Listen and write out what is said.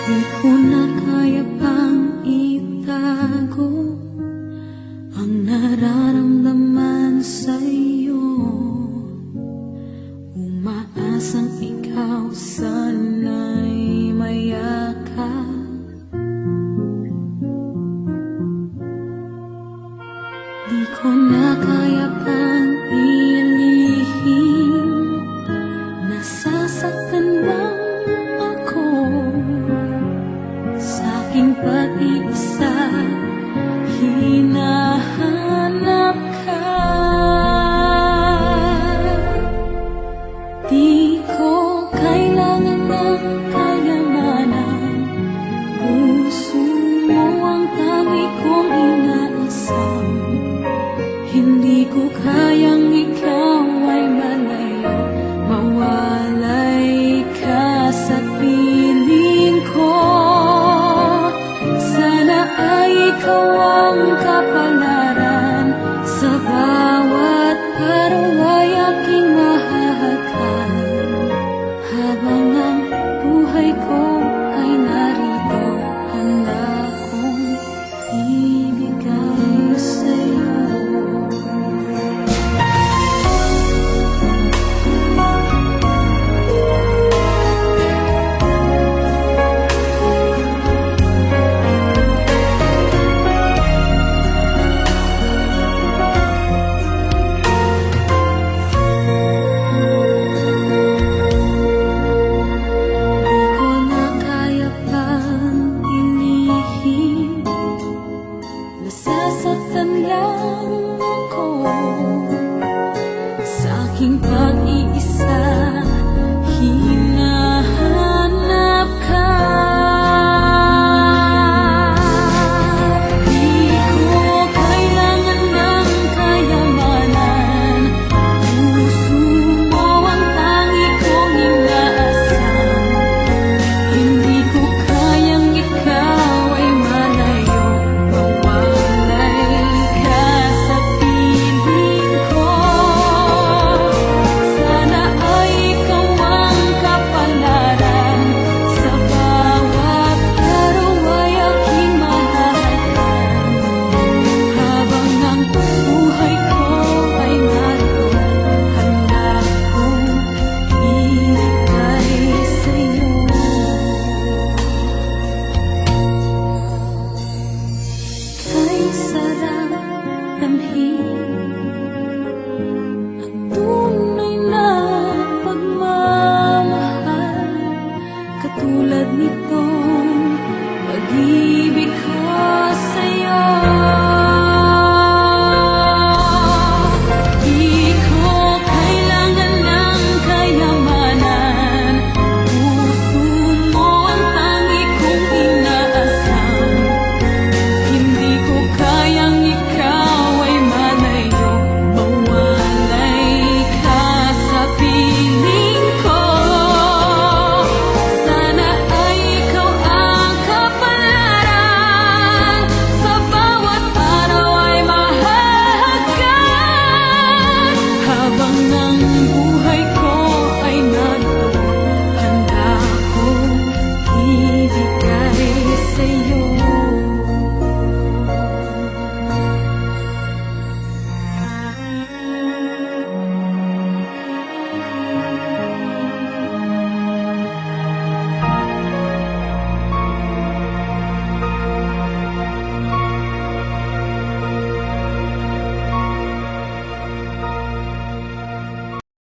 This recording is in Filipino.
Di ko na kaya pang itago ang nararamdaman sa'yo. Umaasang ikaw sana'y mayakap. Di ko na kaya pang ilihim, nasasaktan lang ako sa aking pag-iisa. Hinahanap ka, di ko kailangan ng kayamanan. Puso mo ang tangi kong inaasam. Hindi ko kayang ikaw ay malayo, mawalay ka sa piling ko. Sana ay ikaw ang kapalaran, sa bawat araw ay aking mahahagan. Habang ang buhay ko ay narito, handa kong ibigay sa'yo. Nasasaktan lang ako sa aking pag-iisa. Hinahanap ka, di ko kailangan ng kayamanan. Puso mo ang tangi kong inaasam. Hindi ko kayang ikaw ay malayo, sarap damhin ang tunay na pagmamahal, katulad nitong pag-ibig.